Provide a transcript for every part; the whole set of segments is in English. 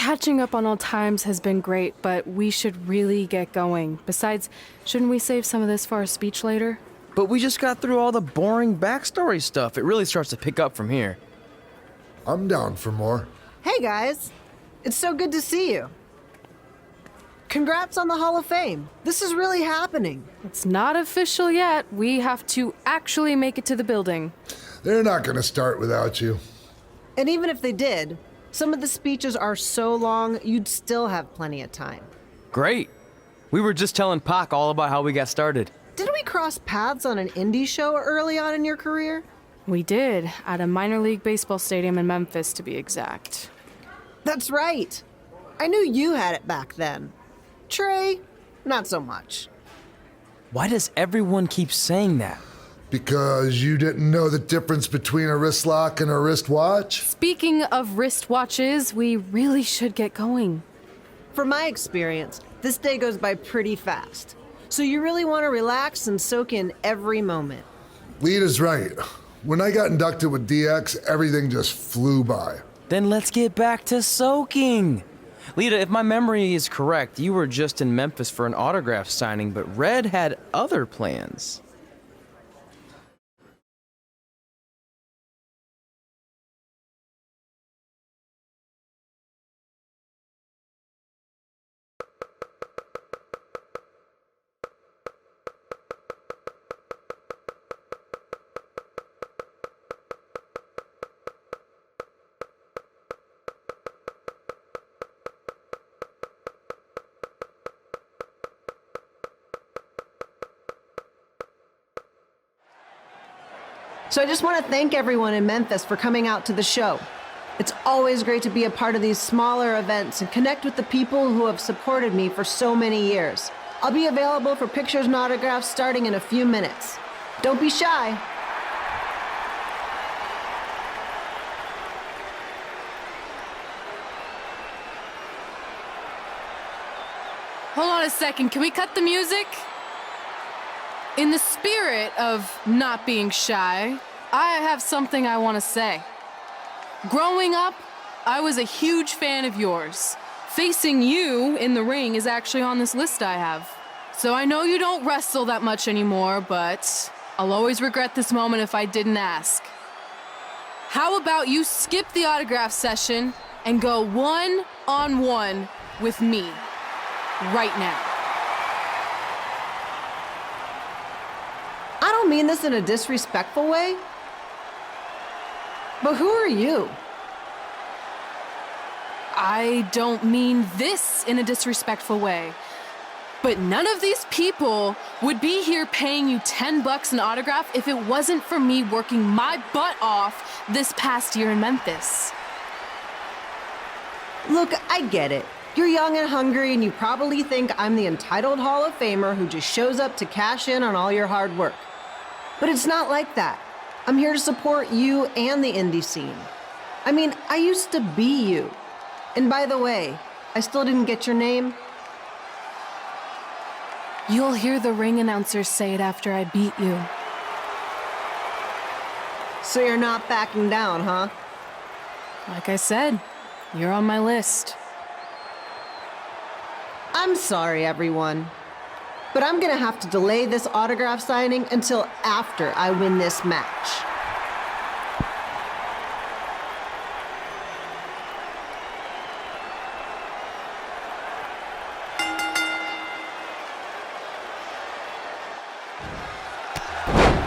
Catching up on old times has been great, but we should really get going. Besides, shouldn't we save some of this for our speech later? But we just got through all the boring backstory stuff. It really starts to pick up from here. I'm down for more. Hey guys, it's so good to see you. Congrats on the Hall of Fame. This is really happening. It's not official yet. We have to actually make it to the building. They're not going to start without you. And even if they did, some of the speeches are so long, you'd still have plenty of time. Great. We were just telling Pac all about how we got started. Didn't we cross paths on an indie show early on in your career? We did, at a minor league baseball stadium in Memphis, to be exact. That's right. I knew you had it back then. Trey, not so much. Why does everyone keep saying that? Because you didn't know the difference between a wrist lock and a wristwatch? Speaking of wristwatches, we really should get going. From my experience, this day goes by pretty fast. So you really want to relax and soak in every moment. Lita's right. When I got inducted with DX, everything just flew by. Then let's get back to soaking. Lita, if my memory is correct, you were just in Memphis for an autograph signing, but Red had other plans. So I just want to thank everyone in Memphis for coming out to the show. It's always great to be a part of these smaller events and connect with the people who have supported me for so many years. I'll be available for pictures and autographs starting in a few minutes. Don't be shy. Hold on a second, can we cut the music? In the spirit of not being shy, I have something I want to say. Growing up, I was a huge fan of yours. Facing you in the ring is actually on this list I have. So I know you don't wrestle that much anymore, but I'll always regret this moment if I didn't ask. How about you skip the autograph session and go one-on-one with me right now? I don't mean this in a disrespectful way, but who are you? I don't mean this in a disrespectful way, but none of these people would be here paying you $10 an autograph if it wasn't for me working my butt off this past year in Memphis. Look, I get it. You're young and hungry, and you probably think I'm the entitled Hall of Famer who just shows up to cash in on all your hard work. But it's not like that. I'm here to support you and the indie scene. I mean, I used to be you. And by the way, I still didn't get your name. You'll hear the ring announcer say it after I beat you. So you're not backing down, huh? Like I said, you're on my list. I'm sorry, everyone. But I'm gonna have to delay this autograph signing until after I win this match.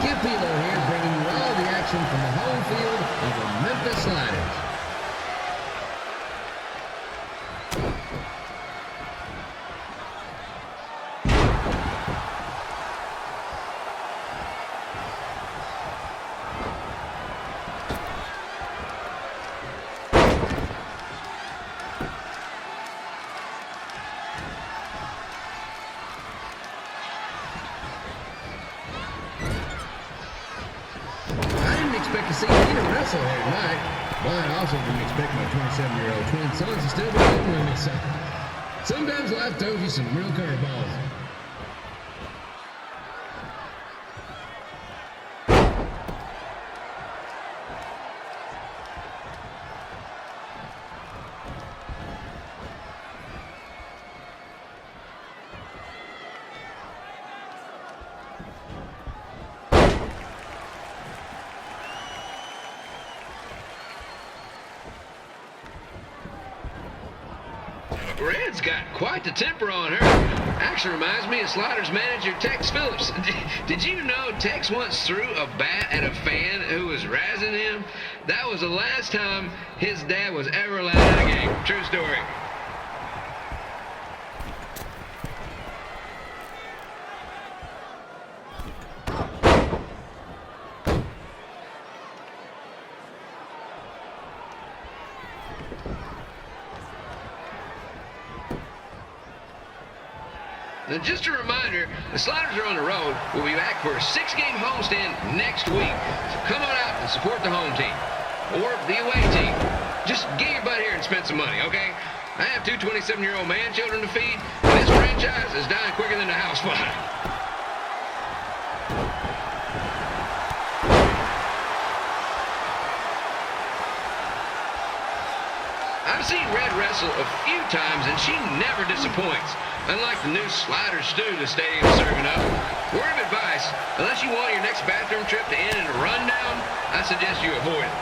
Skip Elo here, bringing you all the action from the home field of the Memphis Sliders. Expect to see Peter wrestle here tonight, but I also didn't expect my 27-year-old twin sons to still be living with me. So sometimes life throws you some real curveballs. got quite the temper on her. Actually reminds me of Slaughter's manager, Tex Phillips. Did you know Tex once threw a bat at a fan who was razzing him? That was the last time his dad was ever allowed out of a game. True story. And just a reminder, the Sliders are on the road. We'll be back for a 6-game homestand next week. So come on out and support the home team. Or the away team. Just get your butt here and spend some money, okay? I have 2 27-year-old man children to feed, and this franchise is dying quicker than the house fire. I've seen Red wrestle a few times, and she never disappoints. Unlike the new slider stew the stadium's serving up. Word of advice, unless you want your next bathroom trip to end in a rundown, I suggest you avoid it.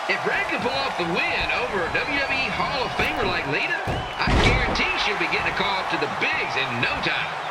If Red can pull off the win over a WWE Hall of Famer like Lita, I guarantee she'll be getting a call up to the bigs in no time.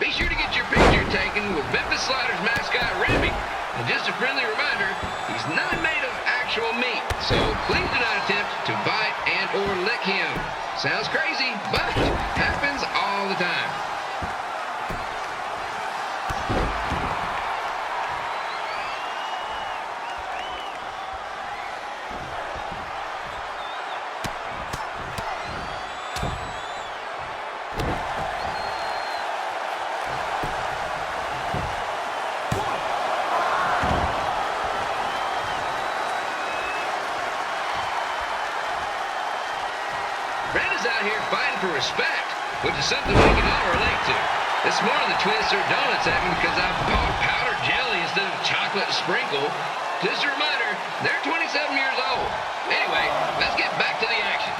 Be sure to get your picture taken with Memphis Sliders mascot Remy. And just a friendly reminder, he's not made of actual meat, so please do not attempt to bite and or lick him. Sounds crazy, but happens all the time. Red is out here fighting for respect, which is something we can all relate to. This morning the twins threw donuts at me because I bought powdered jelly instead of chocolate sprinkle. Just a reminder, they're 27 years old. Anyway, let's get back to the action.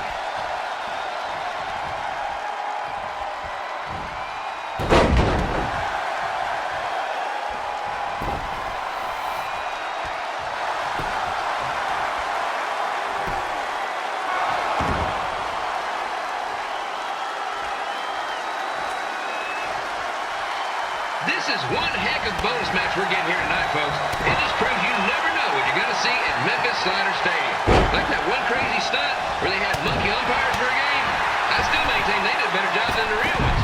This is one heck of a bonus match we're getting here tonight, folks. It just proves you never know what you're going to see at Memphis Slider Stadium. Like that one crazy stunt where they had monkey umpires for a game. I still maintain they did a better job than the real ones.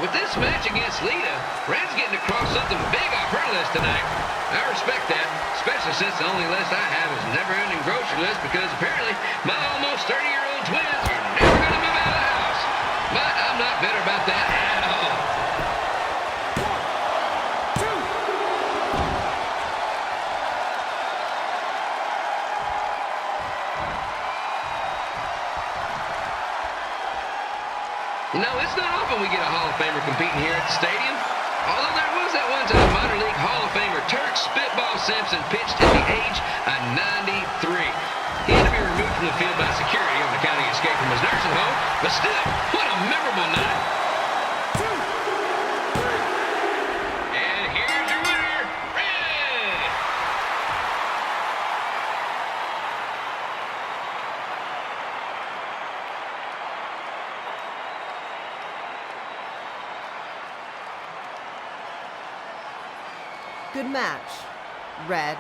With this match against Lita, Red's getting across something big off her list tonight. I respect that, especially since the only list I have is a never-ending grocery list because apparently my almost 30-year-old twins are never going to move out of the house. But I'm not bitter about that at all. You know, it's not often we get a Hall of Famer competing here at the stadium. Although there was that one time minor league Hall of Famer Turk Spitball Simpson pitched at the age of 93. He had to be removed from the field by security on account of escape from his nursing home, but still, what a memorable night. And here's your winner, Red! Good match, Red.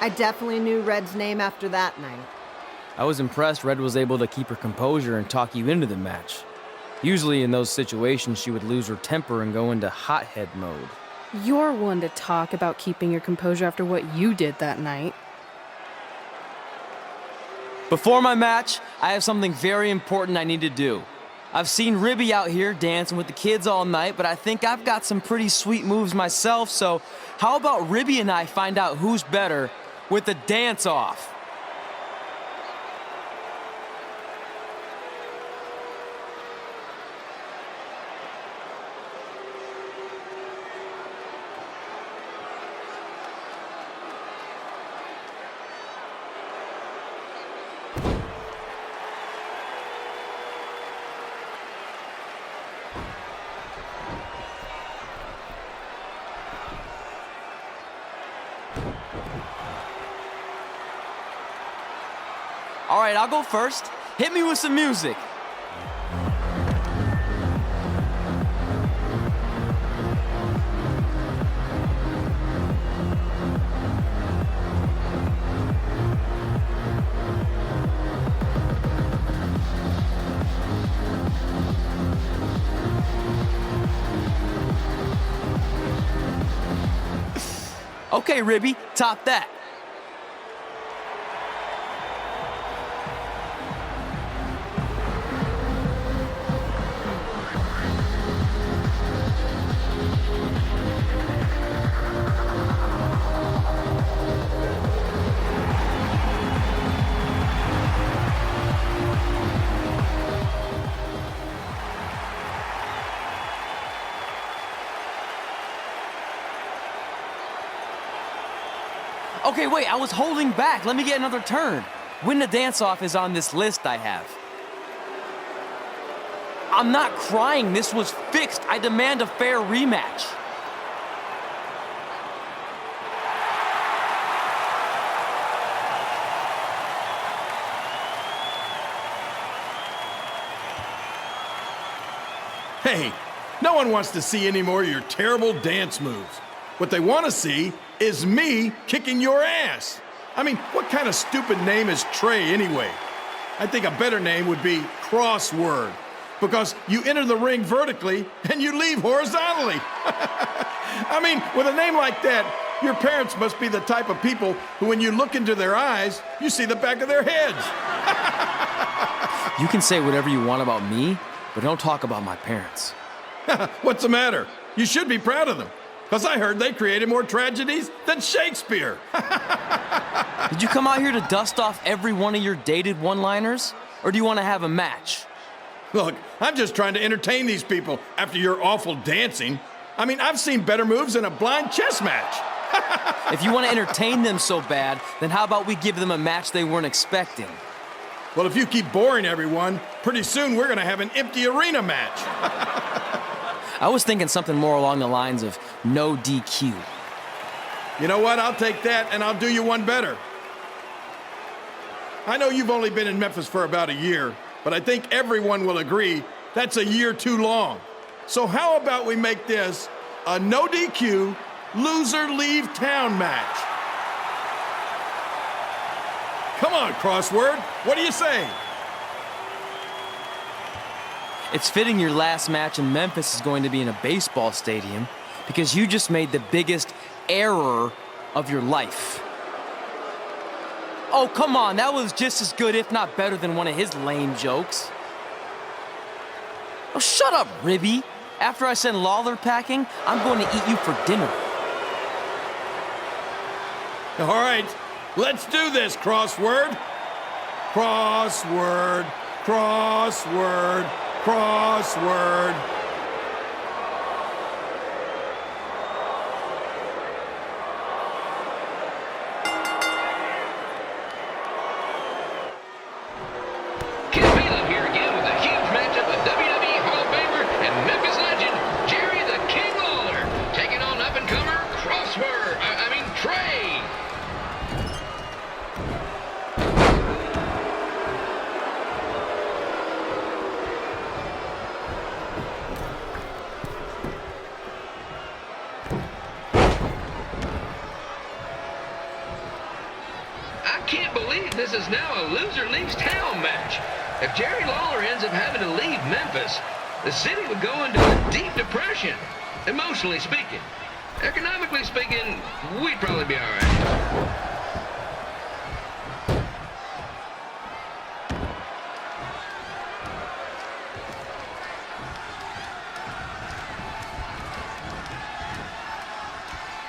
I definitely knew Red's name after that night. I was impressed Red was able to keep her composure and talk you into the match. Usually in those situations, she would lose her temper and go into hothead mode. You're one to talk about keeping your composure after what you did that night. Before my match, I have something very important I need to do. I've seen Ribby out here dancing with the kids all night, but I think I've got some pretty sweet moves myself, so how about Ribby and I find out who's better with the dance-off? All right, I'll go first. Hit me with some music. Okay, Ribby, top that. Okay, wait, I was holding back. Let me get another turn. Win the dance-off is on this list I have. I'm not crying. This was fixed. I demand a fair rematch. Hey, no one wants to see any more of your terrible dance moves. What they want to see is me kicking your ass. I mean, what kind of stupid name is Trey anyway? I think a better name would be Crossword, because you enter the ring vertically and you leave horizontally. I mean, with a name like that, your parents must be the type of people who, when you look into their eyes, you see the back of their heads. You can say whatever you want about me, but don't talk about my parents. What's the matter? You should be proud of them, because I heard they created more tragedies than Shakespeare. Did you come out here to dust off every one of your dated one-liners? Or do you want to have a match? Look, I'm just trying to entertain these people after your awful dancing. I mean, I've seen better moves in a blind chess match. If you want to entertain them so bad, then how about we give them a match they weren't expecting? Well, if you keep boring everyone, pretty soon we're going to have an empty arena match. I was thinking something more along the lines of no DQ. You know what? I'll take that, and I'll do you one better. I know you've only been in Memphis for about a year, but I think everyone will agree that's a year too long. So how about we make this a no DQ, loser leave town match? Come on, Crossword. What do you say? It's fitting your last match in Memphis is going to be in a baseball stadium because you just made the biggest error of your life. Oh, come on, that was just as good, if not better, than one of his lame jokes. Oh, shut up, Ribby. After I send Lawler packing, I'm going to eat you for dinner. All right, let's do this, crossword. Crossword, crossword, crossword. Ken Phelan here again with a huge matchup of WWE Hall of Famer and Memphis legend Jerry the King Lawler taking on up-and-comer Trey. I can't believe this is now a loser leaves town match. If Jerry Lawler ends up having to leave Memphis, the city would go into a deep depression, emotionally speaking. Economically speaking, we'd probably be all right.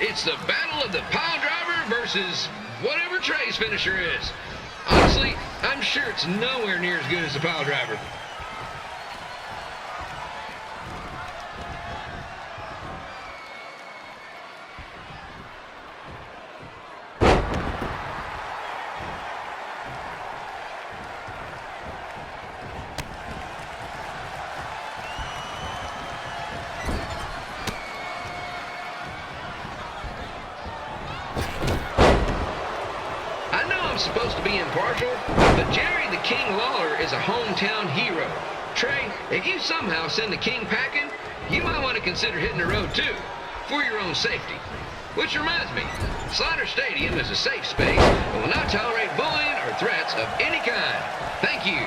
It's the battle of the pile driver versus whatever Trey's finisher is. Honestly, I'm sure it's nowhere near as good as the pile driver. I'm supposed to be impartial, but Jerry the King Lawler is a hometown hero. Trey, if you somehow send the King packing, you might want to consider hitting the road too, for your own safety. Which reminds me, Slaughter Stadium is a safe space and will not tolerate bullying or threats of any kind. Thank you.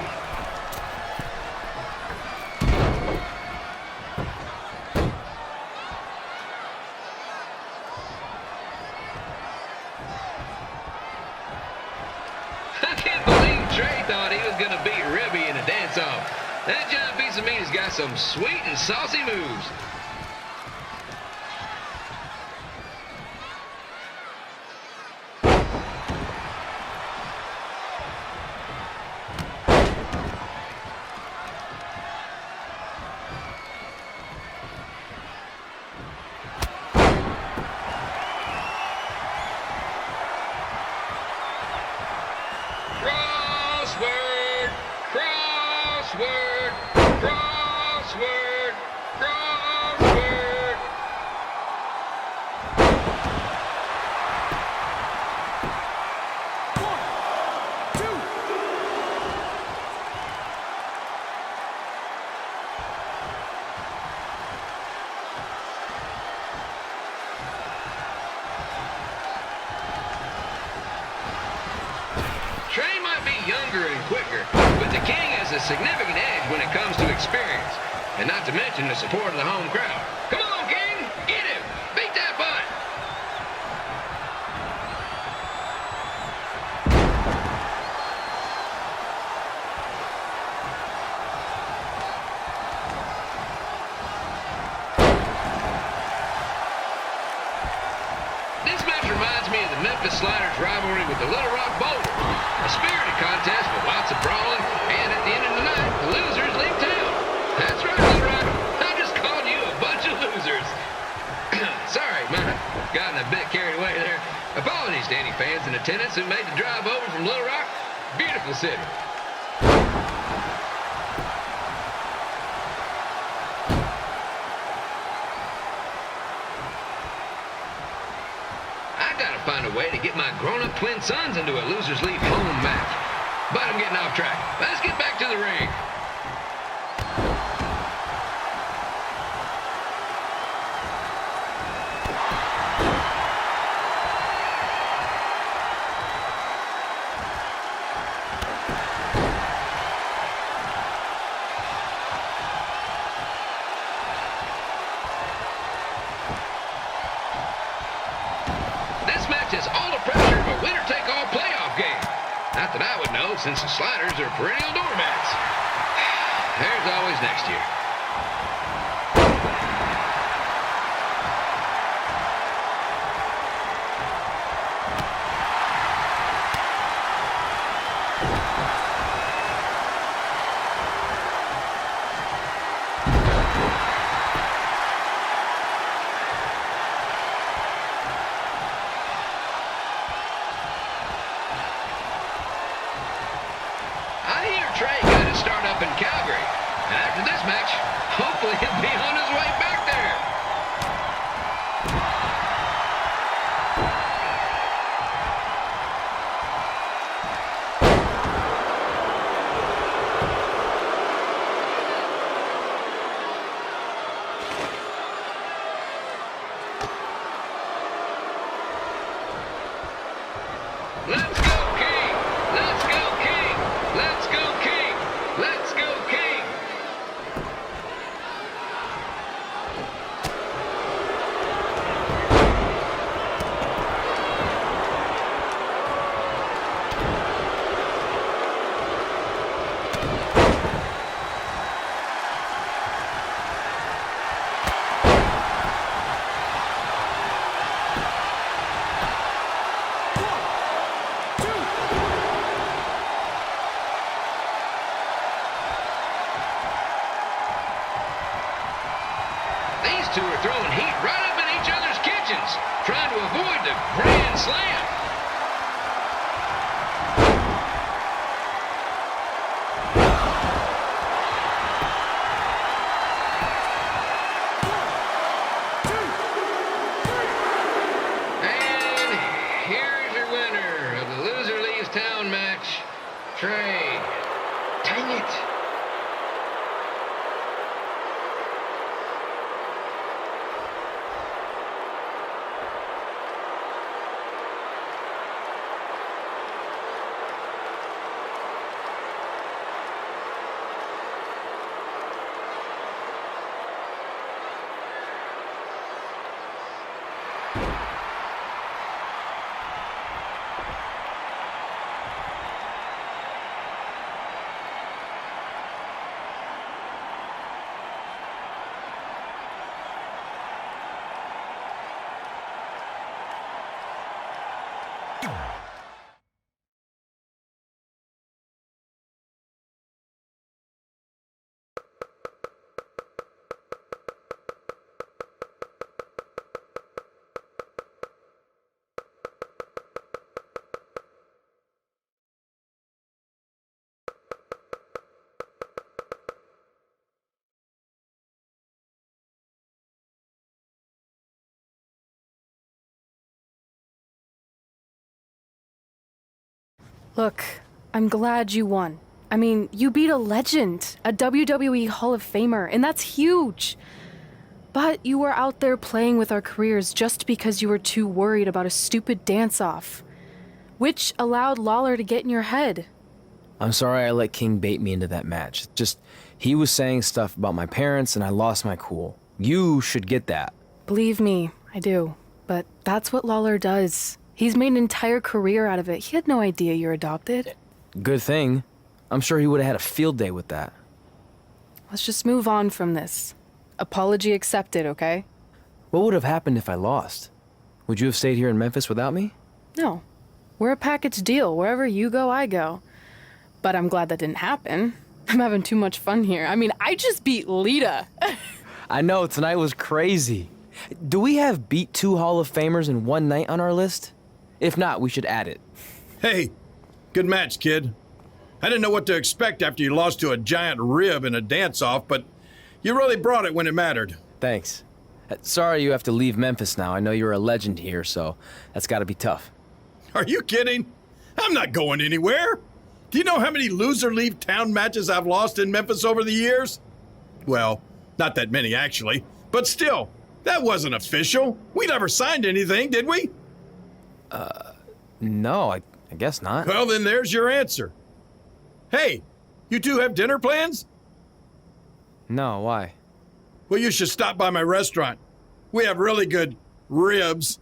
I can't believe Trey thought he was going to beat Ribby in a dance-off. That giant piece of meat has got some sweet and saucy moves. Crossword, crossword, crossword, crossword. Trey might be younger and quicker, but the King has a significant edge when it comes to experience, and not to mention the support of the home crowd. Come on, King! Get him! Beat that butt! This match reminds me of the Memphis Sliders rivalry with the Little Rock Boulders. A spirited contest with lots of brawling, and at the end of the night, the losers leave town. That's right, Little Rock. I just called you a bunch of losers. Sorry, man. Gotten a bit carried away there. Apologies to any fans in attendance who made the drive over from Little Rock. Beautiful city. Gotta find a way to get my grown-up twin sons into a losers leave home match. But I'm getting off track. Let's get back to the ring. This match has all the pressure of a winner-take-all playoff game. Not that I would know, since the Sliders are perennial doormats. There's always next year. Look, I'm glad you won. I mean, you beat a legend, a WWE Hall of Famer, and that's huge. But you were out there playing with our careers just because you were too worried about a stupid dance-off, which allowed Lawler to get in your head. I'm sorry I let King bait me into that match. Just, he was saying stuff about my parents and I lost my cool. You should get that. Believe me, I do. But that's what Lawler does. He's made an entire career out of it. He had no idea you're adopted. Good thing. I'm sure he would have had a field day with that. Let's just move on from this. Apology accepted, okay? What would have happened if I lost? Would you have stayed here in Memphis without me? No. We're a package deal. Wherever you go, I go. But I'm glad that didn't happen. I'm having too much fun here. I mean, I just beat Lita. I know, tonight was crazy. Do we have beat 2 Hall of Famers in one night on our list? If not, we should add it. Hey, good match, kid. I didn't know what to expect after you lost to a giant rib in a dance-off, but you really brought it when it mattered. Thanks. Sorry you have to leave Memphis now. I know you're a legend here, so that's gotta be tough. Are you kidding? I'm not going anywhere. Do you know how many loser leave town matches I've lost in Memphis over the years? Well, not that many actually, but still, that wasn't official. We never signed anything, did we? No, I guess not. Well, then there's your answer. Hey, you two have dinner plans? No, why? Well, you should stop by my restaurant. We have really good ribs.